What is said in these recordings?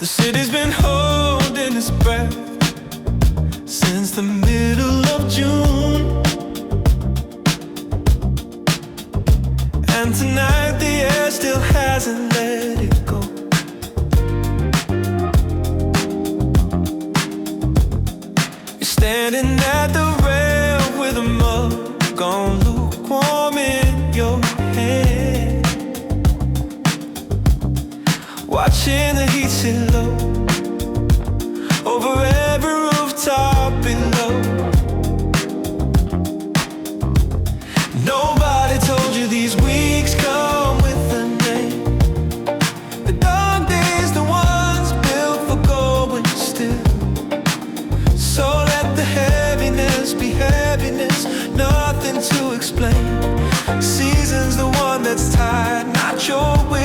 The city's been holding its breath since the middle of June. And tonight the air still hasn't let it go. You're standing at the rail with a mug on lukewarm in your hand, watching the heat sit low over every rooftop below. Nobody told you these weeks come with a name. The dark days, the ones built for going still. So let the heaviness be heaviness, nothing to explain. Season's the one that's tied, not your will.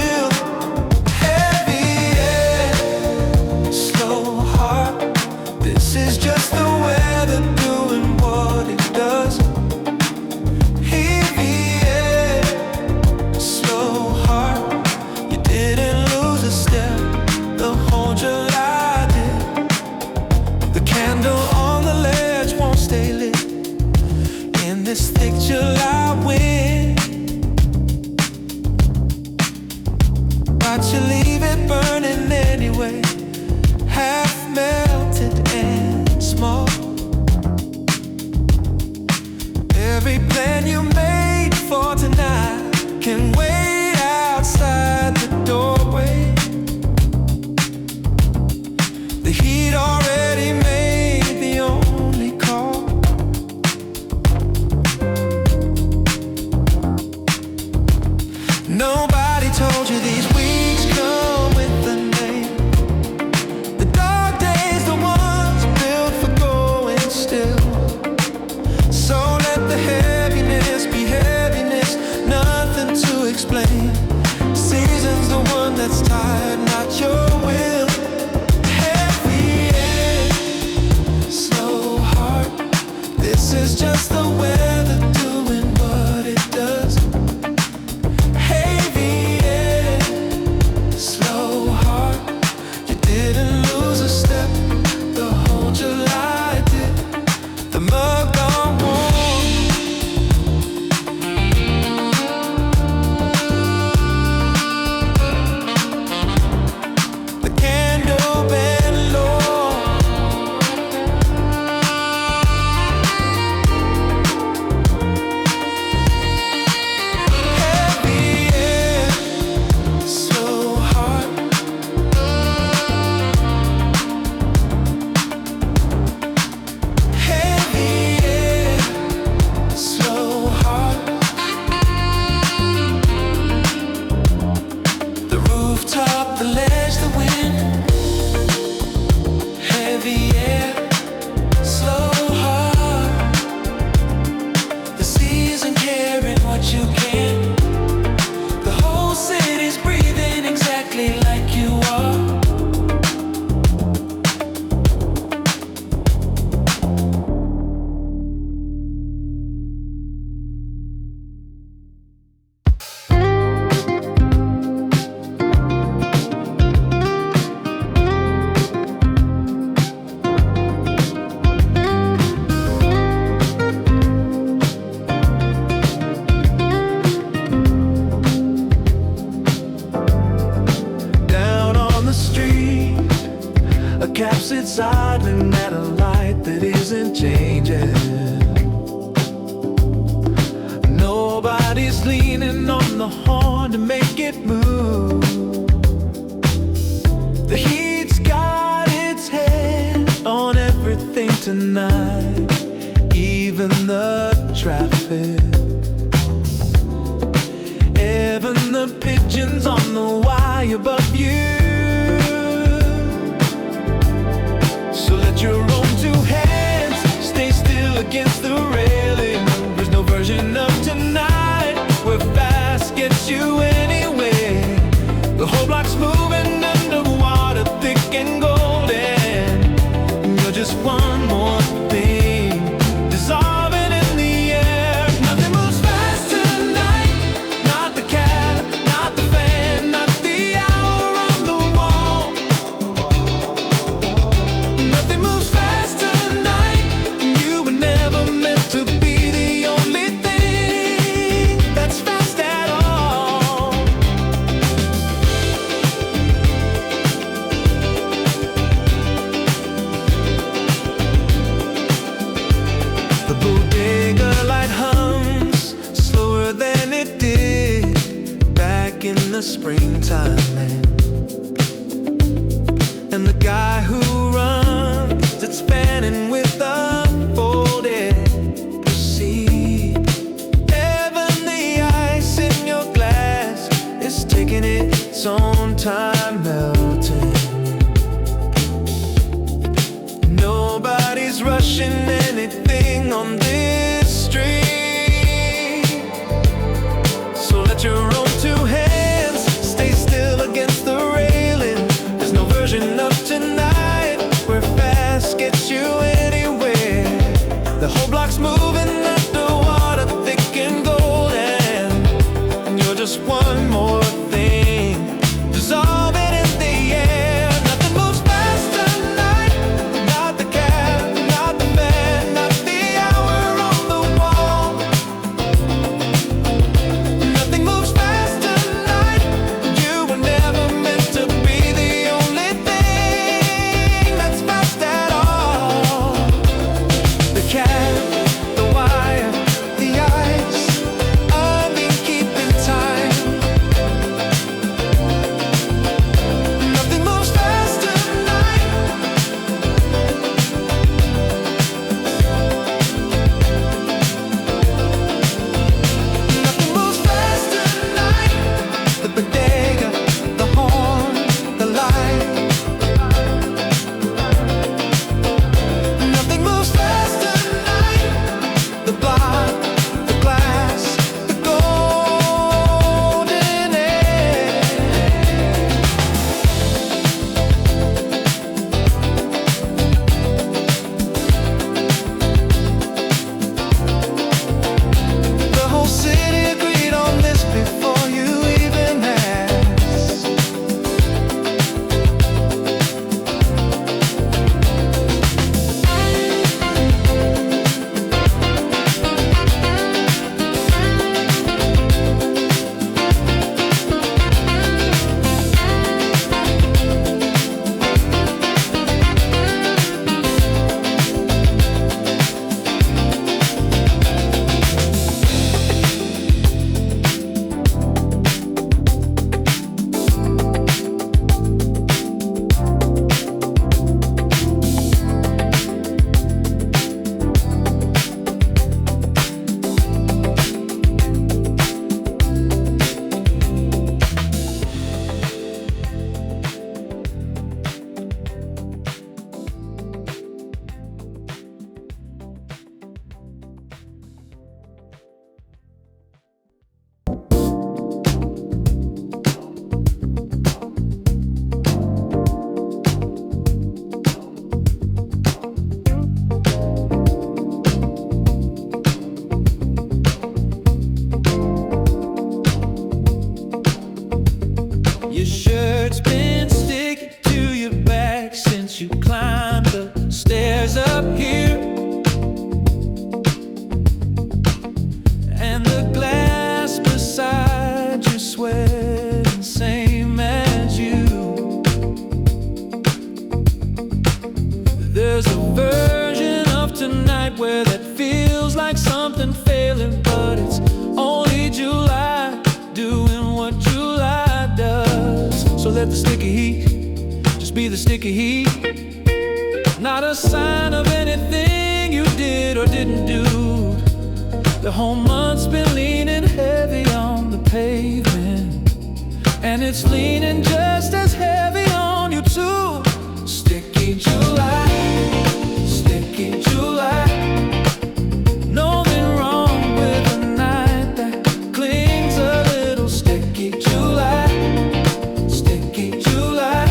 It's just the weather doing what it does. Heavy air, slow heart. You didn't lose a step the whole July did. The candle on the ledge won't stay lit in this thick July wind, but you leave it burning anyway, half melted and small. Every plan you made for tonight can wait outside the doorway. The heat already made the only call. Nobody told you these weeks come with a name. The dark days, the ones built for going still. So let the heaviness be heaviness, nothing to explain. Season's the one that's tired, not your will. Heavy air, slow heart. This is just the weather doing what it does. Heavy air, slow heart. You didn't lose a step the whole July did. The mug gone warm. The candle bent low. Heavy air, slow heart. Heavy air, slow heart. The rooftop, the ledge, the wind. Heavy air, slow heart. The season carrying what you can. The whole city's breathing exactly like you are. Down on the street, a cab sits idling at a light that isn't changing. Nobody's leaning on the horn to make it move. The heat's got its hand on everything tonight, even the traffic. Even the pigeons on the wire above you. So let your own two hands stay still against the railing. There's no version of tonight where fast gets you anywhere. The whole block's moving underwater, thick and golden. You're just one more thing dissolving in the air. Nothing moves fast tonight, not the cab, not the van, not the hour on the wall. the springtime ends, and the guy who runs it spanning with a folded proceed. Even the ice in your glass is taking its own time melting. Nobody's rushing anything on this street, so let your own two hands stay still against the railing. There's no version of tonight where fast gets you anywhere. The whole block's moving underwater, thick and golden, and you're just one more thing dissolving in the air. Nothing moves fast tonight, not the cab, not the fan, not the hour on the wall. Nothing moves fast tonight, you were never meant to be the only thing that's fast at all. The cab, the wire, the ice, I've been keeping time. Nothing moves fast tonight. Nothing moves fast tonight. The bodega, the horn, the light. Nothing moves fast tonight. The block, the glass, the golden age. The whole city agreed on this before you even asked. Your shirt's been sticking to your back since you climbed the stairs up here, and the glass beside you sweating same as you. There's a version of tonight where that feels like something failing, but it's only July doing what July does. So let the sticky heat just be the sticky heat, not a sign of anything you did or didn't do. The whole month's been leaning heavy on the pavement, and it's leaning just as heavy on you too. Sticky July, sticky July. Nothing wrong with a night that clings a little. Sticky July, sticky July.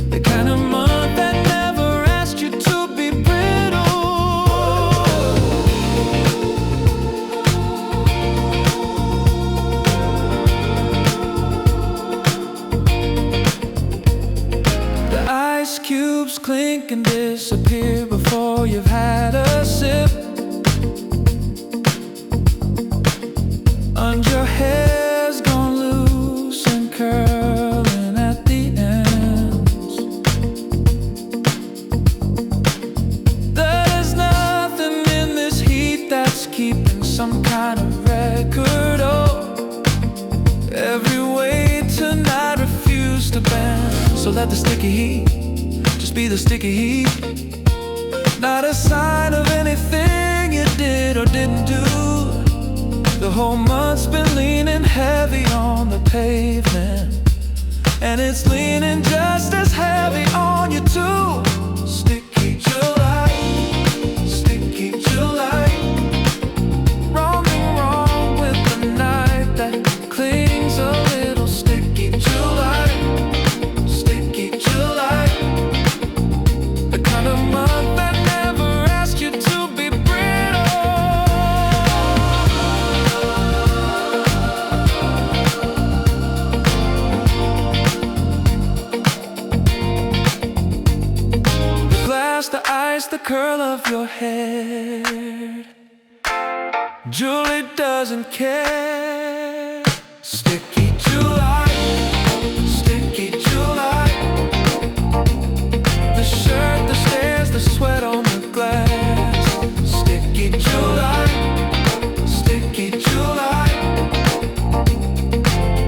The kind of month that never asked you to be brittle. The ice cubes clink and disappear before you've had a sip, and your hair's gone loose and curling at the ends. There's nothing in this heat that's keeping some kind of record. Oh, every to bend. So let the sticky heat just be the sticky heat. Not a sign of anything you did or didn't do. The whole month's been leaning heavy on the pavement, and it's leaning just as heavy on you too. Sticky July, sticky July. Roaming wrong with the night that clings a little. Sticky July, sticky July. The kind of month that never asked you to be brittle. The glass, the ice, the curl of your hair. Julie doesn't care. Sticky July, sticky July. The shirt, the stairs, the sweat on the glass. Sticky July, sticky July.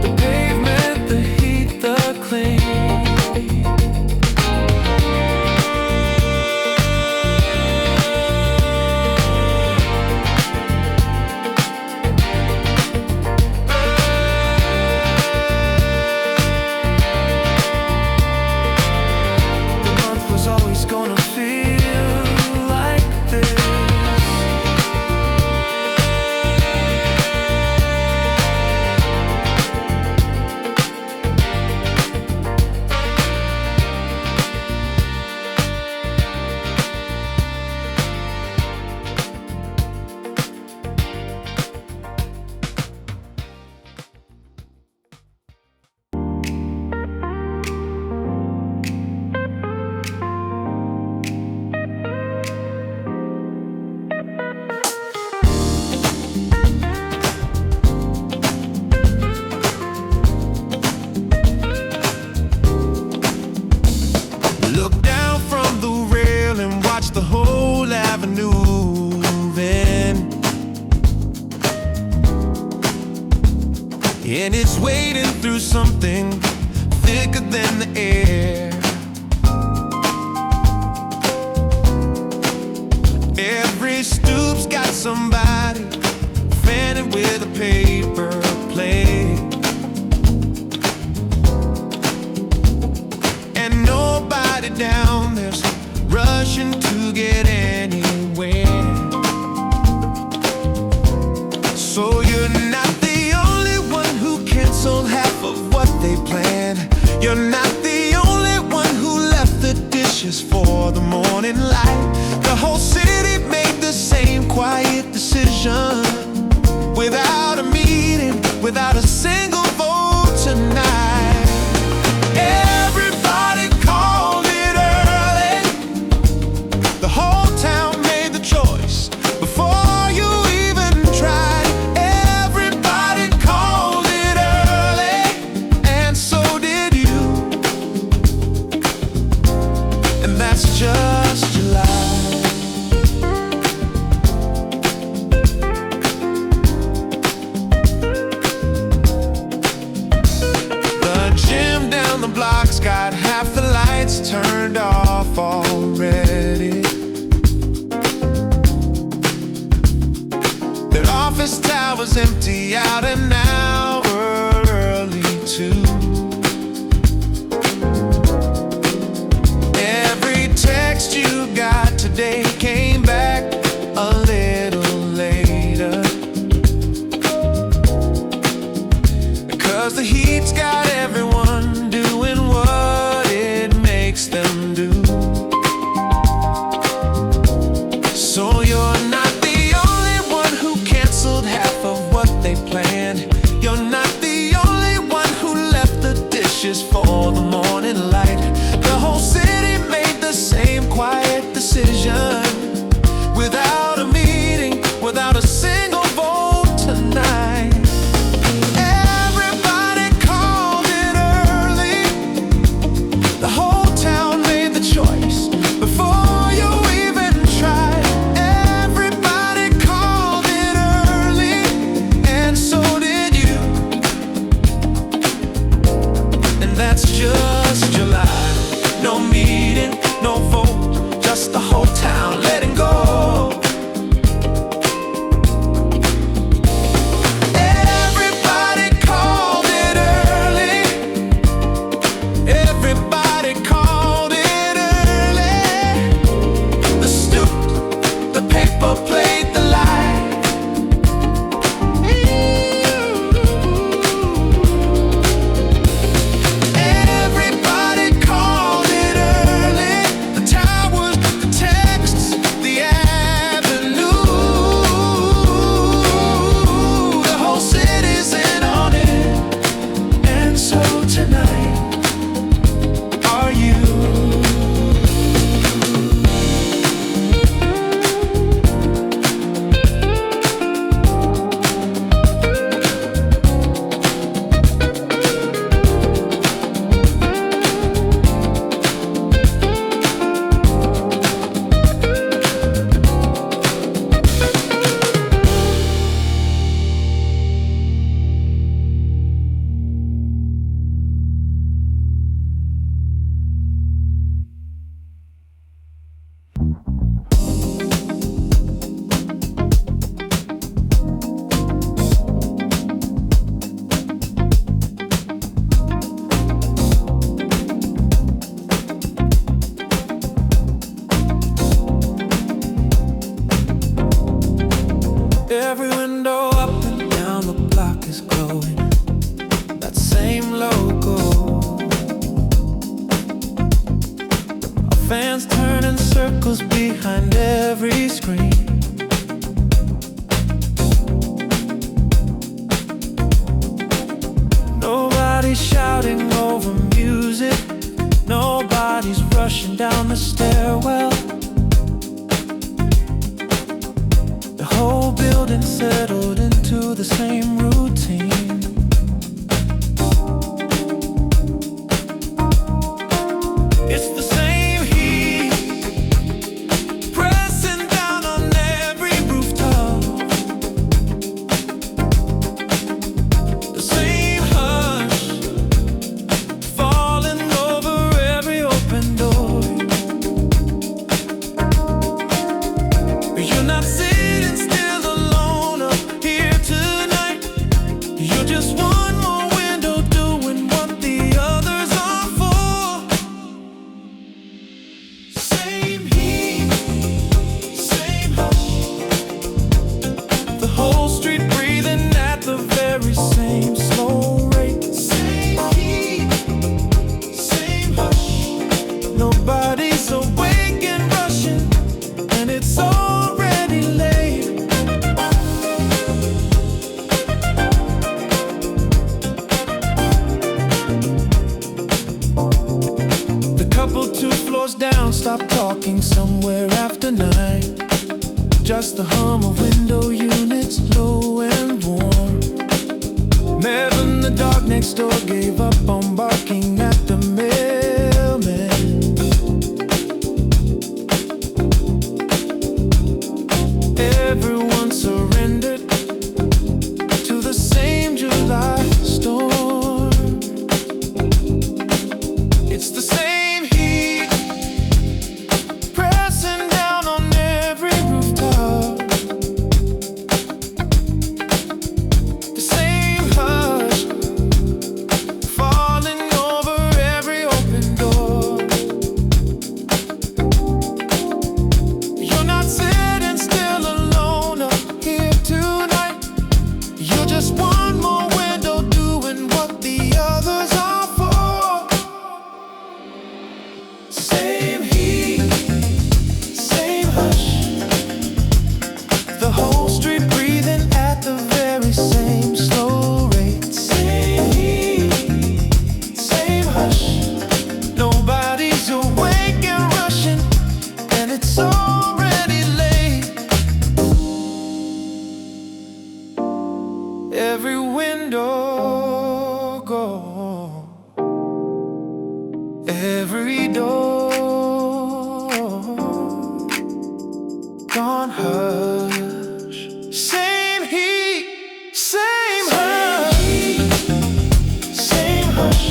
The pavement, the heat, the clean. The whole avenue moving, and it's wading through something thicker than the air. Every stoop's got somebody fanning with a paper plate, and nobody down there's rushing to get anywhere. So you're not the only one who canceled half of what they planned. You're not the only one who left the dishes for the morning light. The whole city made the same quiet decision, without a meeting, without a single vote tonight. Everybody called it early. The whole town made the choice before you even tried. Everybody called it early, and so did you. And that's just July. The gym down the block's got half the lights turned off already. Their office tower's empty out an hour early too. Every text you got today came back a little later, 'cause the heat's got everyone doing what it makes them do. So you're not the only one who canceled half of what they planned. You're not the only one who left the dishes for the morning light. The whole city made the same quiet decision, without a meeting, without a single vote tonight. Everybody called that's just July. No meeting, no vote, just the whole town letting go. Everybody called it early. Everybody called it early. The stoop, the paper played the lie. Everybody called it early. The towers, the texts, the avenue. The whole city's in on it. And so tonight, are you? Every window up and down the block is glowing, that same logo. Our fans turning circles behind every screen. Nobody's shouting over music. Nobody's rushing down the stairwell. The whole building settled into the same routine. It's the same heat pressing down on every rooftop. The same hush falling over every open door. You're not sitting still alone up here tonight. You're just one more window doing what the others are for. Same heat, same hush. The whole street breathing at the very same slow rate. Same heat, same hush. Nobody's awake and rushing, and it's already late. The couple 2 floors down stopped talking somewhere after 9. Just the hum of window units, low and warm. Melvin, the dog next door, gave up on barking at the mailman. Everyone surrendered to the same July storm. It's the same heat pressing down on every rooftop. The same hush falling over every open door. You're not sitting still alone up here tonight. You're just one more window doing what the others are for. Same heat, same hush. The whole street breathing at the very same slow rate. Same heat, same hush. Nobody's awake and rushing, and it's already late. Every window go, every door gone hush. Same heat, same hush. Same hush.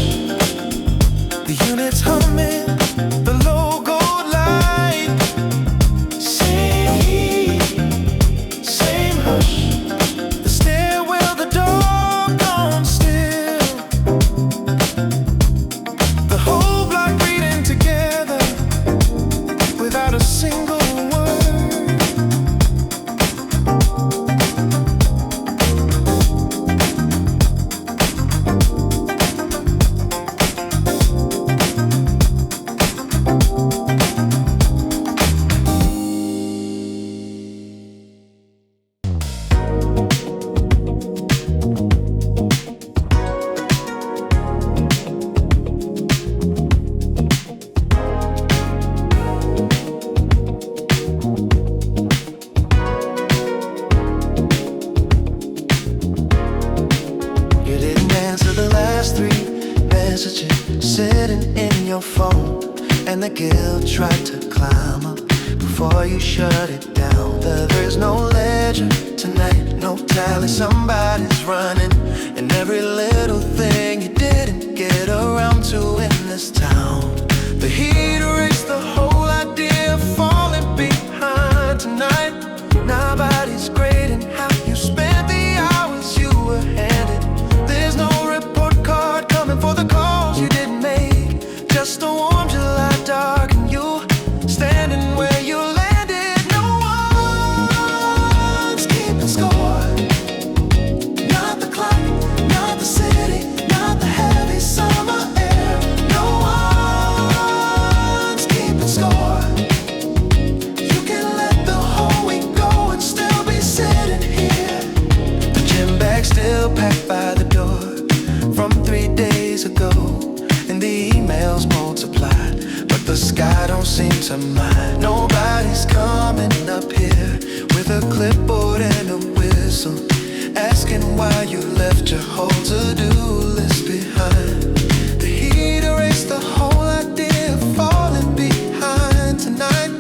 messages sitting in your phone, and the guilt tried to climb up before you shut it down. There's no ledger tonight, no tally, somebody's running, and every little thing you didn't get around to in this town. The heat erased the whole idea of falling behind tonight. Nobody's grading how you spent the hours you were handed. There's no report card coming for the calls you didn't make, just a warm July dark and you standing where you landed. No one's keeping score. Not the clock, not the city, not the heavy summer air. No one's keeping score. You can let the whole week go and still be sitting here. The gym bag still packed by the door from 3 days ago, and the emails multiplied, but the sky don't seem to mind. Nobody's coming up here with a clipboard and a whistle, asking why you left your whole to-do list behind. The heat erased the whole idea of falling behind tonight.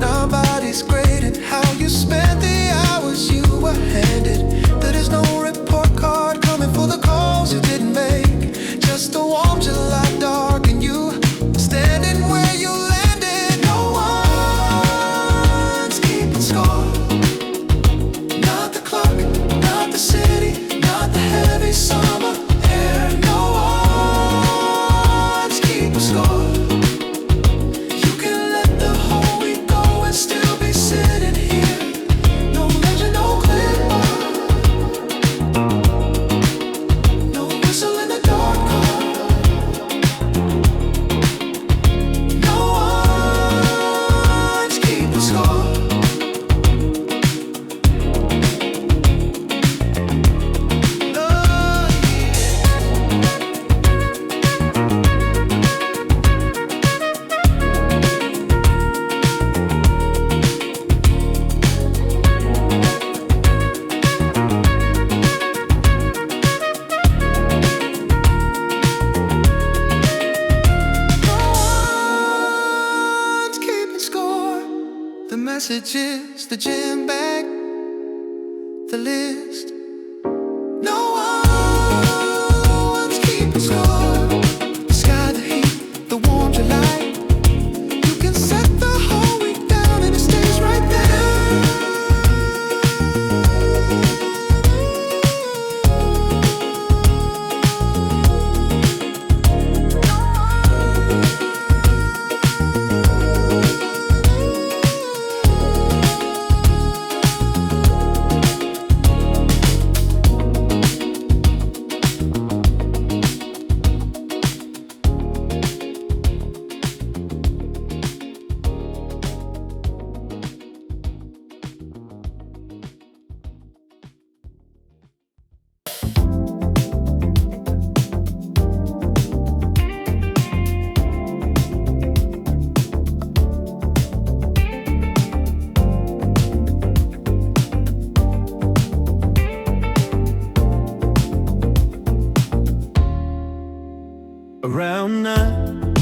Nobody's grading how you spent the hours you were handed. There is no report card coming for the calls you didn't make, just a warm July dark and you standing where you landed. No one's keeping score. Not the clock, not the city, not the heavy summer air. No one's keeping score. You can let the whole week go and still be sitting here. No legend, no clipboard, no whistle in the dark car. No one's keeping score. One's keeping score. The messages, the gym bag, the list. No one's keeping score. The sky, the heat, the warm July. You can set the whole week down and it stays right there. Around 9,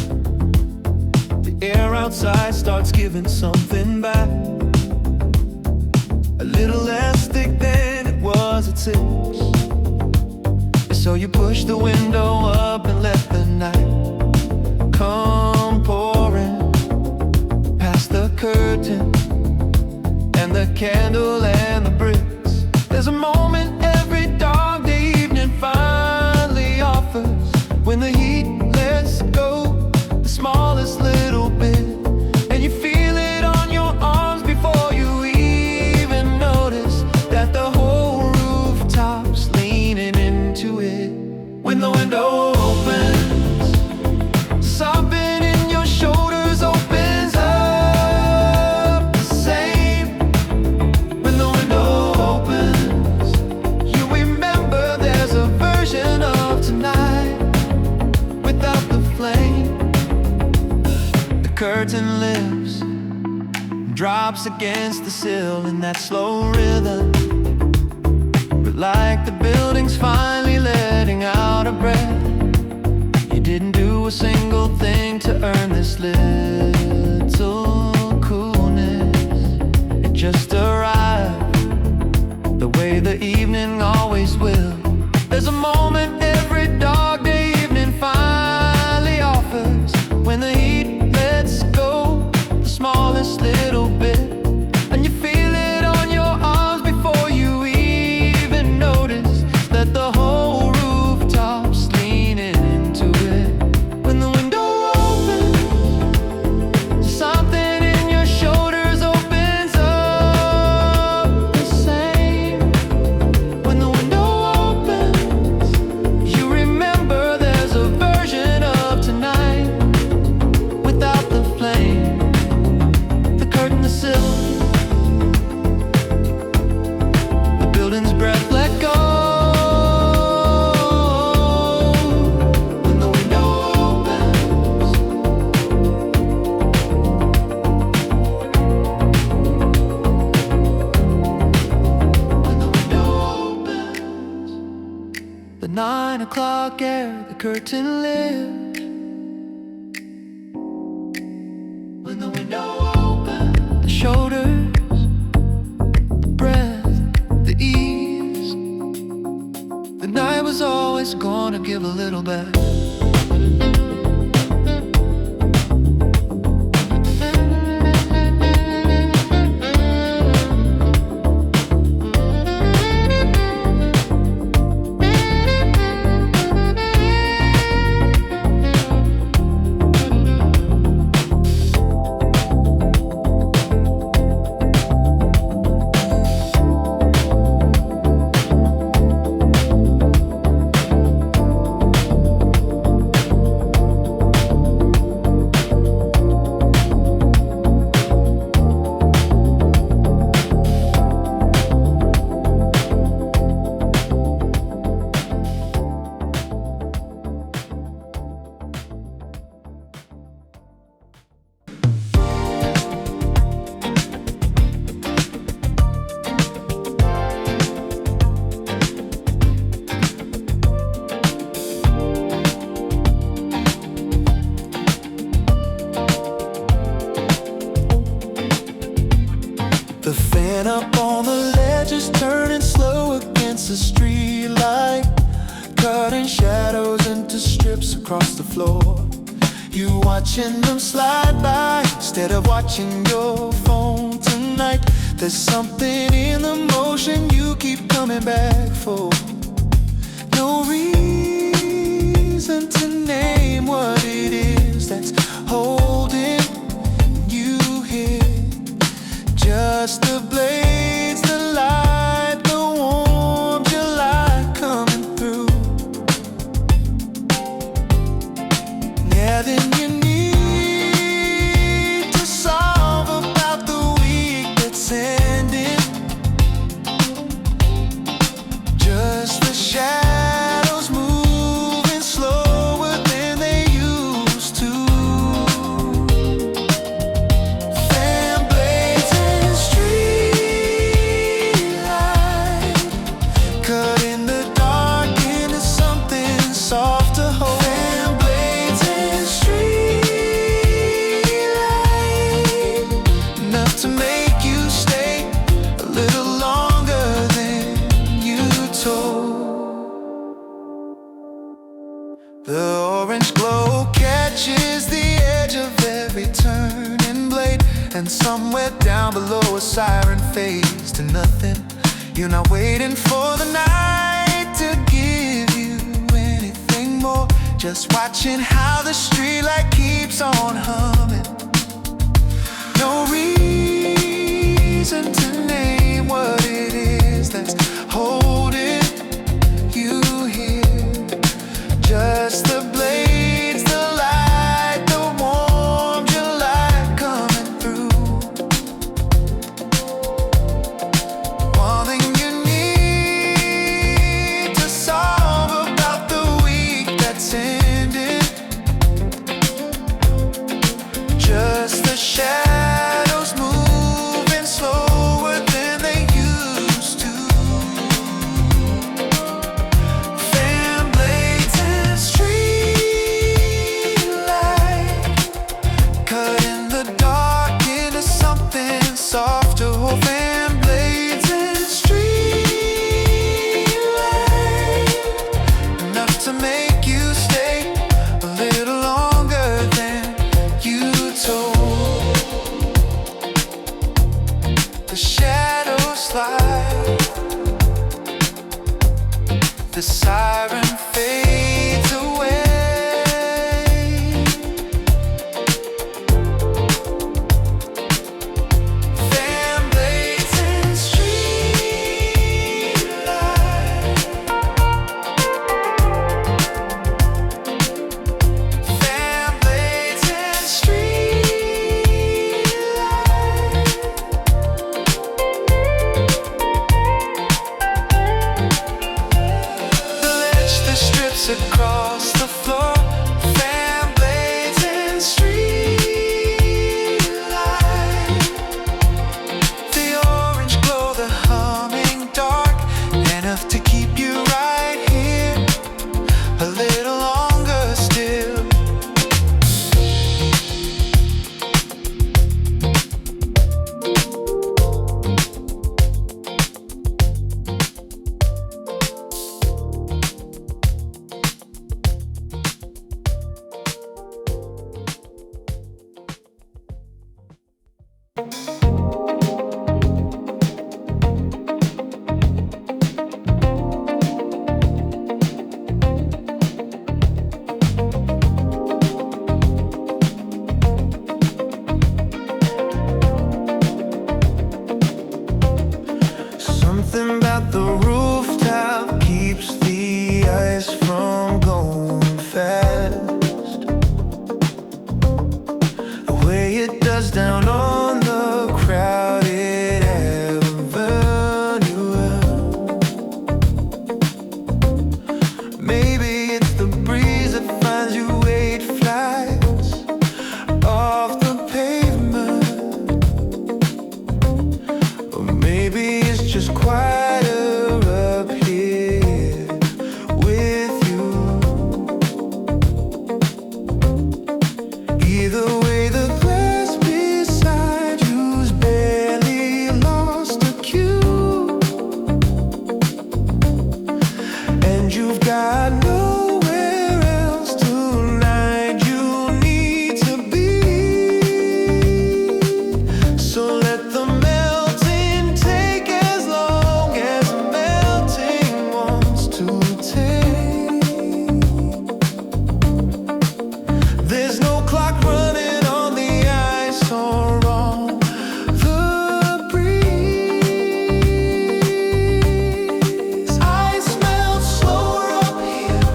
the air outside starts giving something back. A little less thick than it was at 6. So you push the window up and let the night come pouring past the curtain and the candle and the bricks. There's a moment every dog day evening finally offers, when the heat lets go the smallest little bit, and you feel it on your arms before you even notice that the whole rooftop's leaning into it. When the window opens, something in your shoulders opens up the same. When the window opens, you remember there's a version of tonight without the flame. The curtain lifts, drops against the sill in that slow rhythm, but like the building's finally letting out a breath you didn't curtain lift. When the window opened, the shoulders, the breath, the ease. The night was always gonna give a little back. The fan up on the ledge is turning slow against the streetlight, cutting shadows into strips across the floor. You watching them slide by instead of watching your phone tonight. There's something in the motion you keep coming back for. No reason to name what it is that's holding you here. Just the blades, the light, the warm July coming through. Yeah, then you need to solve about the week that's ending. Just the shadows moving slower than they used to. Fan blades and streetlight, cutting the dark into something soft to hold. Fan blades and streetlight, enough to make you stay a little longer than you told. The orange glow catches the edge of every turning blade, and somewhere down below a siren fades to nothing. You're not waiting for the night to give you anything more, just watching how the streetlight keeps on humming. No reason to name what it is that's holding you here. Just the blades, the light, the warm July coming through. One thing you need to solve about the week that's ending. Just the shadows moving slower than There's no clock running on the ice or on the breeze. Ice melts slower up here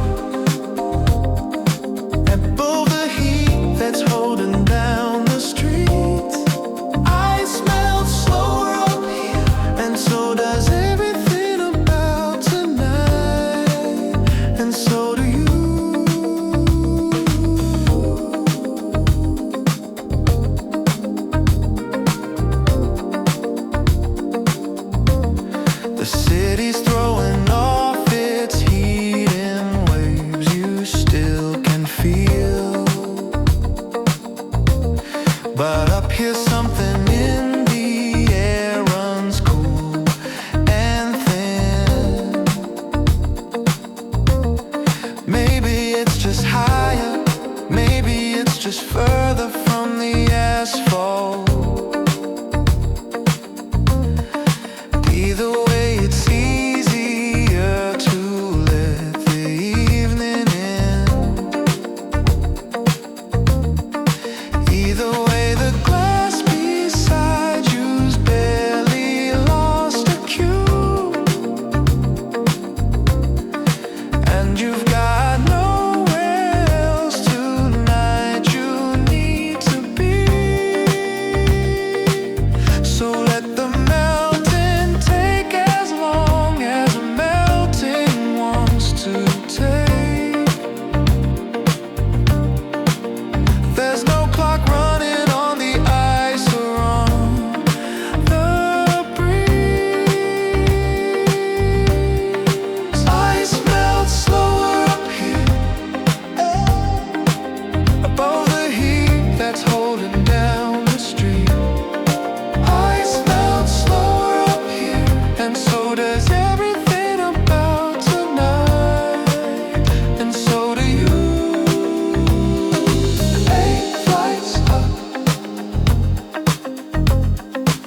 above the heat that's holding down the streets. Ice melts slower up here, and so does everything about tonight, and so do you. The city's throwing off its heat in waves you still can feel. But up here something in the air runs cool and thin. Maybe it's just higher, maybe it's just further from the asphalt. Either way, it's easier to let the evening in. Either way, the glass beside you's barely lost a cue, and you've got nowhere else tonight you need to be. So let the melting take as long as a melting wants to take. There's no clock running on the ice or on the breeze. Ice melts slower up here above the heat that's holding down the street. Ice melts slower up here, and so does everything about tonight, and so do you. 8 flights up,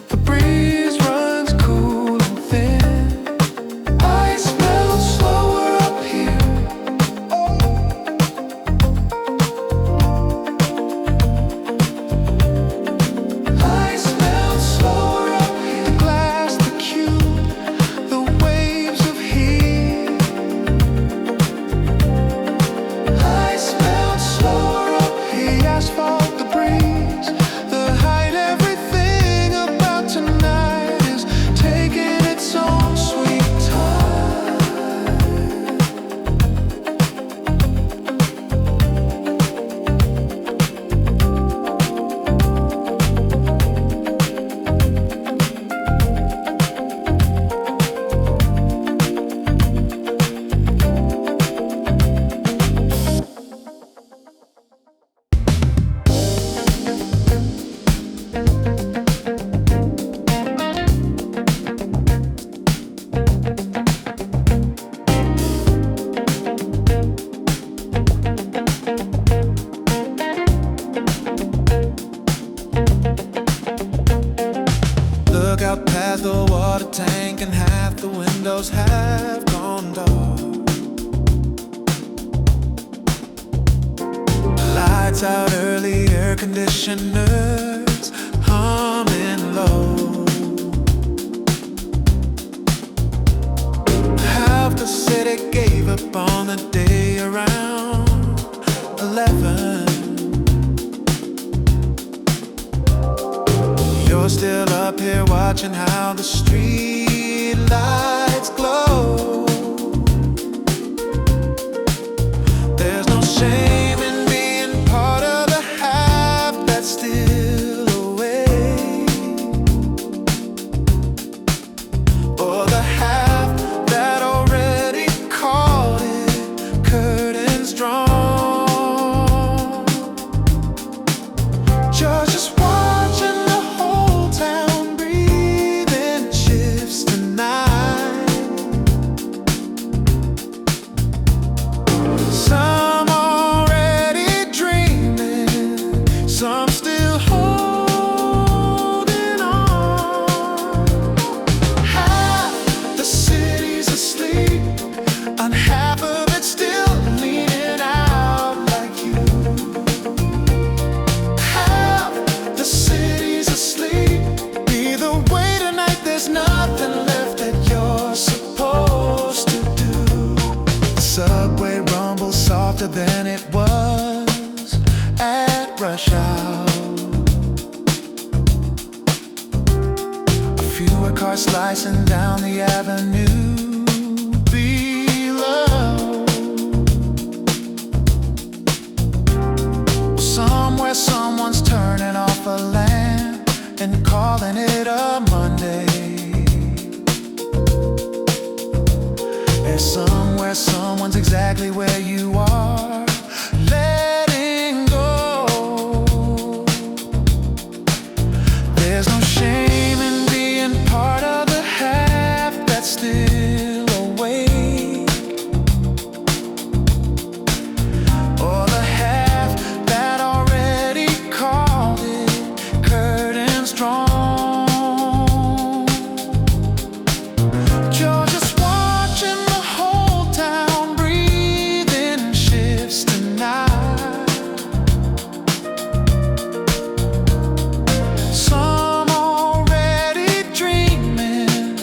the breeze runs cool and thin. Ice melts slower up here. Ice melts slower up here. The glass, the cube, the waves of heat. Ice melts slower up here. The asphalt, the breeze, the height, everything about tonight is taking its own sweet time. Look out past the water tank and half the windows have gone dark. Lights out early, air conditioners humming low. Half the city gave up on the day around 11. You're still up here watching how the street lights glow. There's no shame in being part of the half that's still awake, or the half that already called it curtains drawn. Just watching the whole town breathe and chill. cars slicing down the avenue below. Somewhere someone's turning off a lamp and calling it a Monday. And somewhere someone's exactly where you are, letting go. There's no shame in being part of the half that's still awake, or the half that already called it curtains drawn. You're just watching the whole town breathing shifts tonight. Some already dreaming,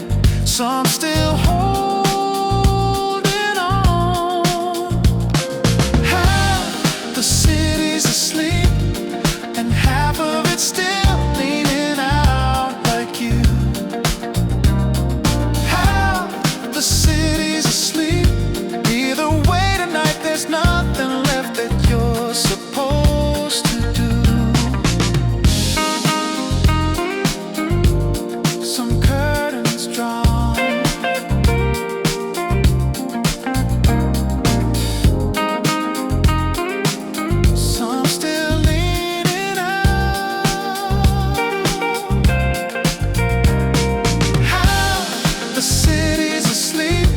some still holding on. Half the city's asleep, and half of it's still leaning out like you. Half the city's asleep. Either way tonight, there's nothing left that you're supposed to do. Some curtains drawn. Some still leaning out. Half the city's asleep.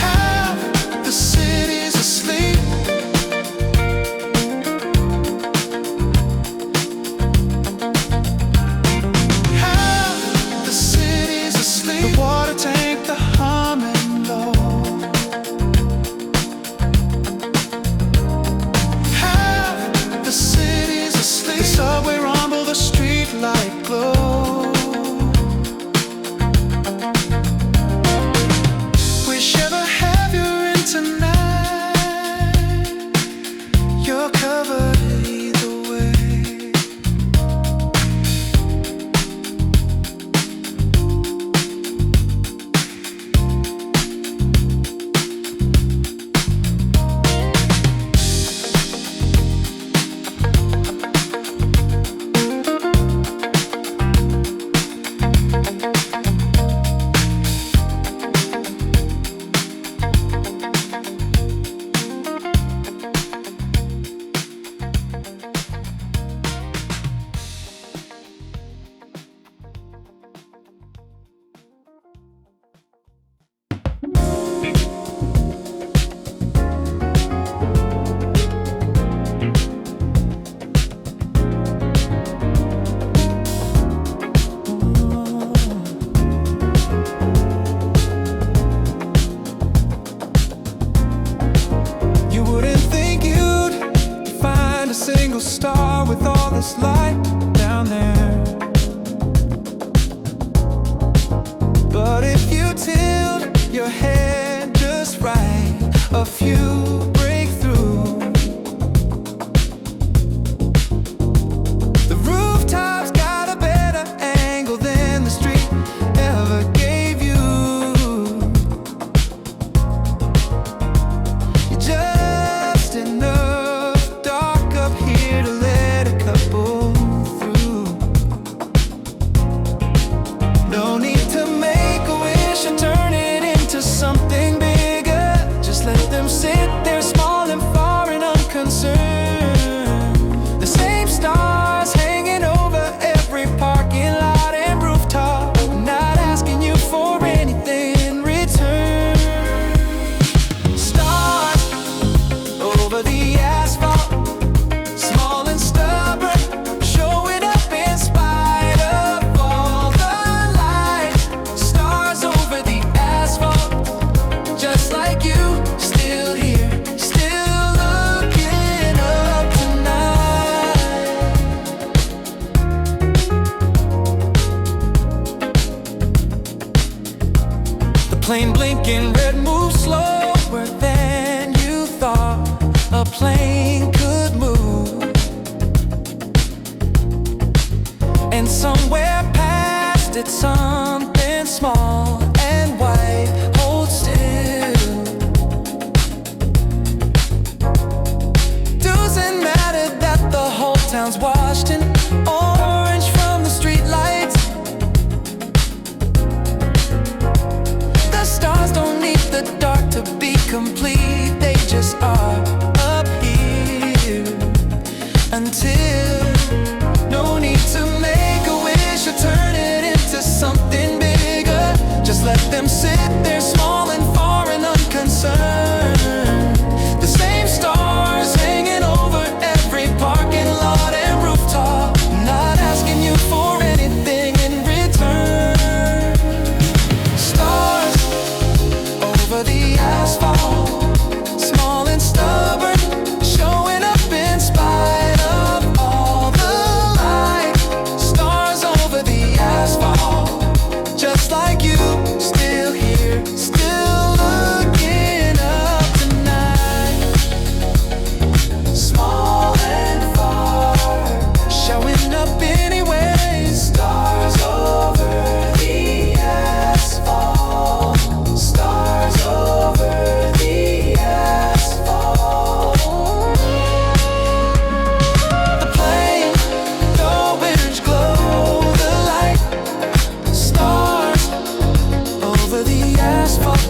Half the city's asleep. Half the city's asleep. The water tank, the humming low. Half the city's asleep. The subway rumble, the streetlight glow. Whichever half you're in tonight, you're covered either way. You wouldn't think you'd find a single star with all this light down there. But if you tilt your head just right, a few break through. The rooftop's got a better angle than the street ever gave you. You're just enough dark up here to let a couple through. No need to make a wish and turn it into something bigger. Just let them sit there small and far and unconcerned. The same stars hanging over every parking lot and rooftop, not asking you for anything in return. Stars over the asphalt, small and stubborn, showing up in spite of all the light. Stars over the asphalt, just like you, still here, still looking up tonight. The plane blinking red moves slower than you thought a plane could move. And somewhere past it, something small and white holds still. Doesn't matter that the whole town's washed in orange from the streetlights. The stars don't need the dark to be complete, they just are up here. Until, no need to make a wish or turn it into something bigger. Just let them sit there small and far and unconcerned. The same stars hanging over every parking lot and rooftop, not asking you for anything in return. Stars over the asphalt, small and stubborn, showing up in spite of all the light. Stars over the asphalt, just like you, still here, still looking up tonight. Small and far, showing up anyway. Stars over the asphalt, stars over the asphalt. The plane, the winter's glow, the light. Stars over the asphalt.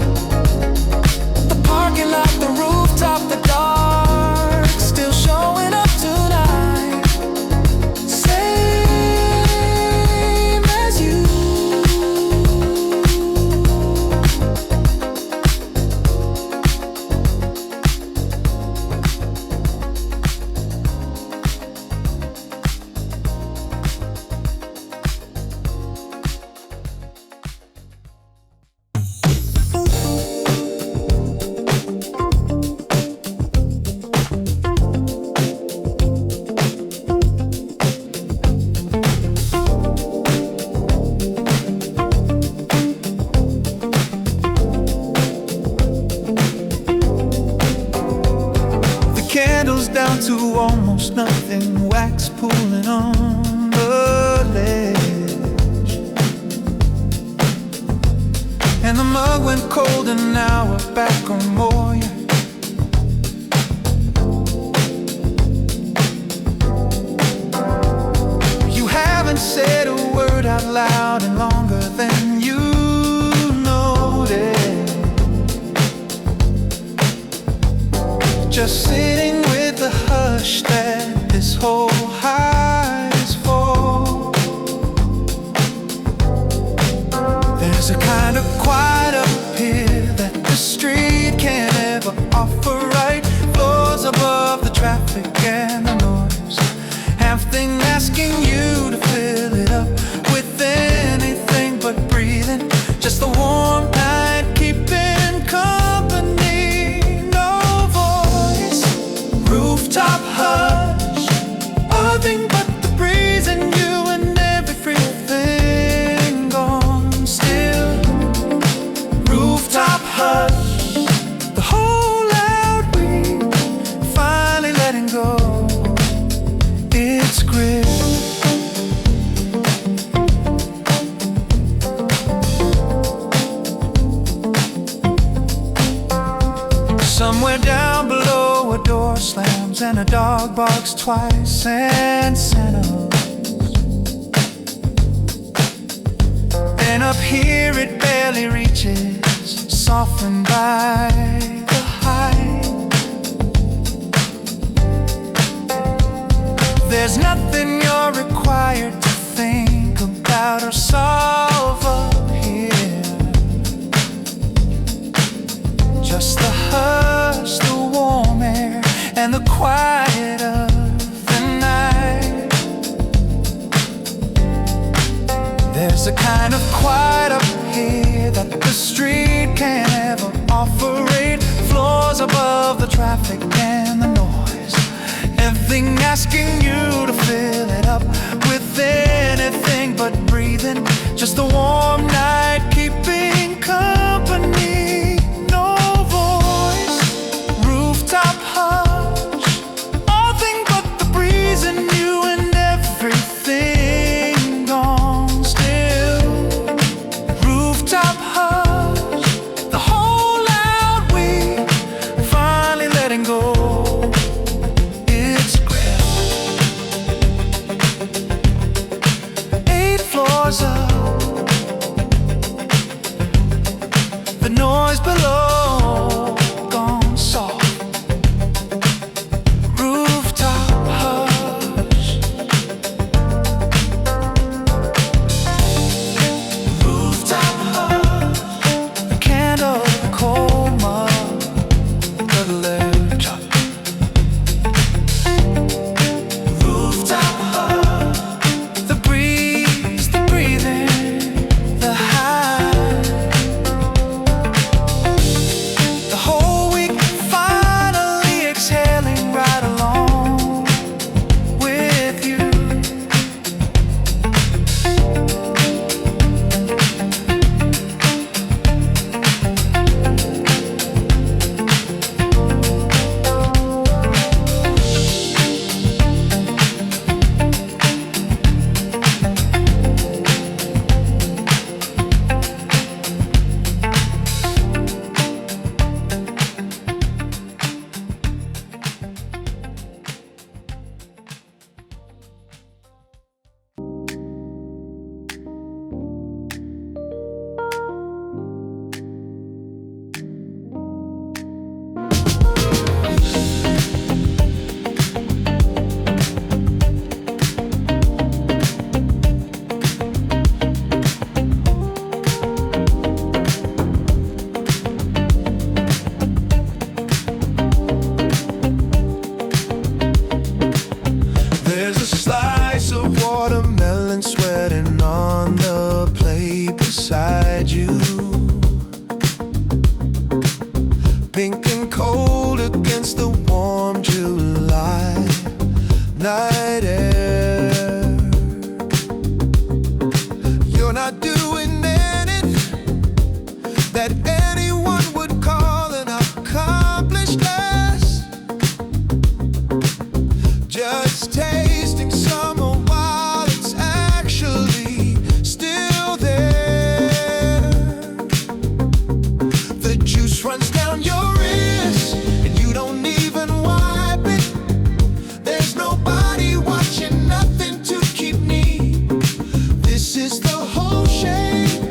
The parking lot, the rooftop, the dark, still showing up tonight. Same as you. The candles down to almost nothing, wax pooling on the ledge. And the mug went cold and now we're back on more. You haven't said a word out loud in longer than you noticed. Just sitting with the hush that this whole high is for. There's a kind of quiet up here that the street can't ever offer right. Floors above the traffic and the noise, everything asking you to fill it up with anything but breathing. Just the warm night keeping company, no voice. Rooftop hush, nothing but the breeze and you and everything gone still. Rooftop hush, the whole loud we finally letting go. It's grip. Somewhere down below a door slams and a dog barks twice and settles. And up here it barely reaches, softened by the height. There's nothing you're required to think about or solve up here. Just the hush, the warm air, and the quiet of the night. There's a kind of quiet up here that the street can't ever operate. Floors above the traffic and the noise, everything asking you to fill it up with anything but breathing. Just the warm night keeping company, no voice. Rooftop hush, nothing but the breeze and you and everything the noise below gone soft. Rooftop hush. Rooftop hush. The candle, the cold mud of the left chop. Rooftop hush. The breeze, the breathing, the high. The whole week finally exhaling right along with you. There's a slice of watermelon sweating on the plate beside you. Pink and cold against the warm July night air. You're not doing anything that anyone would call an accomplished task. Just tasting summer while it's actually still there. The juice runs down your wrist and you don't even wipe it. There's nobody watching, nothing to keep neat. This is the whole shape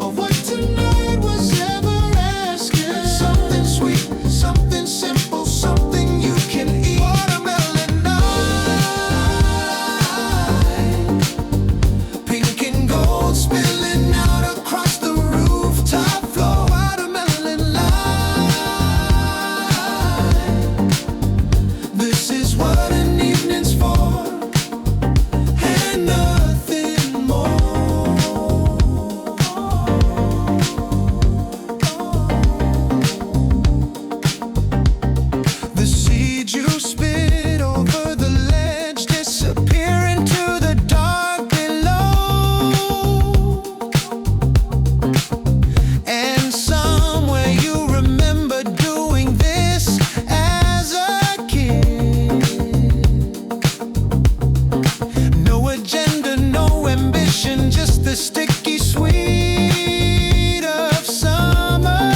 of what tonight was ever asking. Something sweet, something simple, something you can eat. Watermelon night, pink and gold spilling out across the rooftop floor. Watermelon light, this is what an evening's for, and nothing more. The seeds you spit over the ledge disappear into the dark below. And somewhere you remember doing this as a kid. No agenda, no ambition, just the sticky sweet of summer.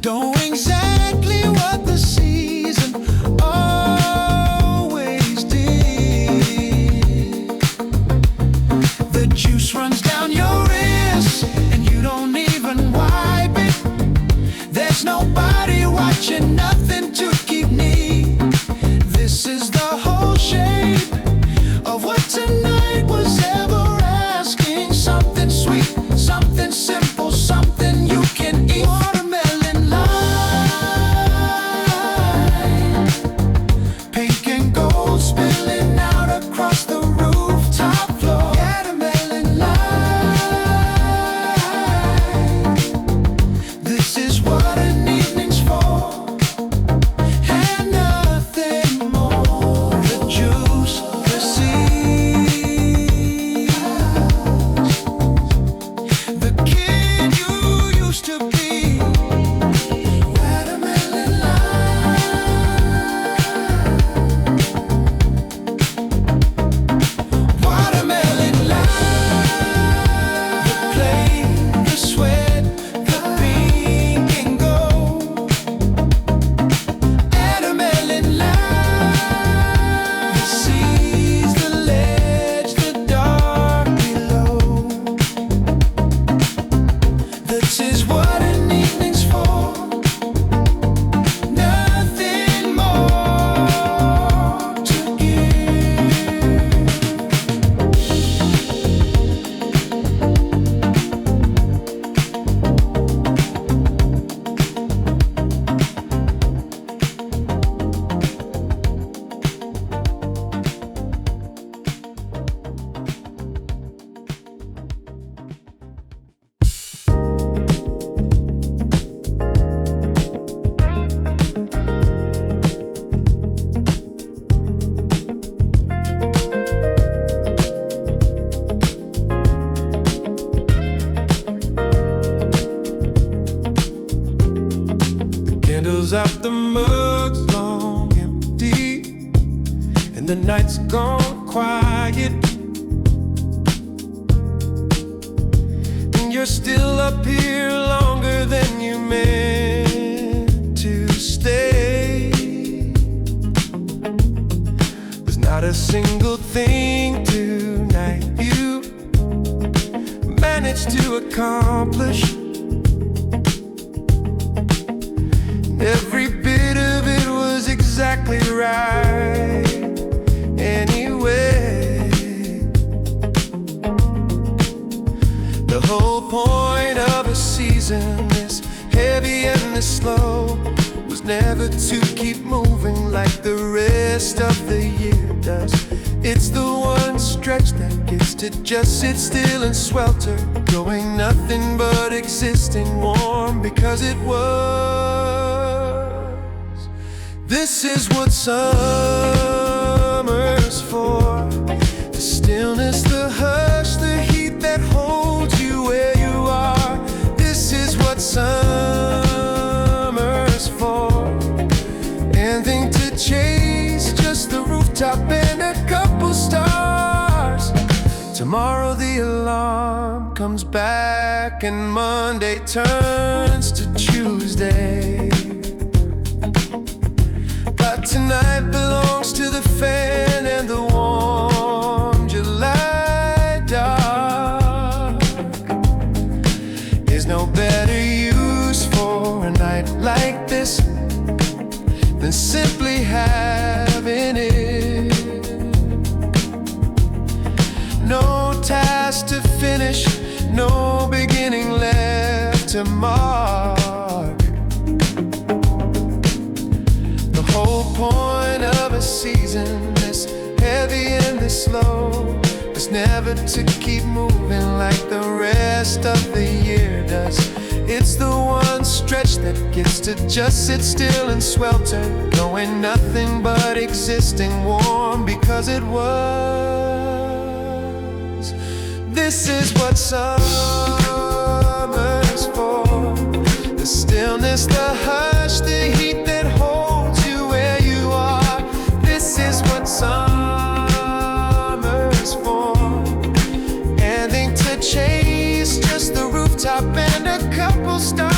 Doing exactly what the season always did. The juice runs down your wrist and you don't even wipe it. There's nobody watching, nothing to keep neat. This is the whole shape of what tonight was ever asking. Something sweet, something simple, something you can eat. Watermelon light, pink and gold spilling out across the rooftop floor. Watermelon light, this is what an evening's for, and nothing more. The juice, the seeds, the kiss. fills out the mugs long empty, and the night's gone quiet, and you're still up here longer than you meant to stay. There's not a single thing tonight you managed to accomplish. Every bit of it was exactly right anyway. The whole point of a season this heavy and this slow was never to keep moving like the rest of the year does. It's the one stretch that gets to just sit still and swelter, going nothing but existing warm because it was. This is what summer's for. The stillness, the hush, the heat that holds you where you are. This is what summer's for. Anything to chase, just the rooftop and a couple stars. Tomorrow the alarm comes back and Monday turns to Tuesday. But tonight belongs to the fan and the warm July dark. There's no better use for a night like this than simply having it. No task to finish, no beginning left to mark. The whole point of a season this heavy and this slow was never to keep moving like the rest of the year does. It's the one stretch that gets to just sit still and swelter, going nothing but existing warm because it was. This is what summer's for. The stillness, the hush, the heat that holds you where you are. This is what summer's for. Anything to chase, just the rooftop and a couple stars.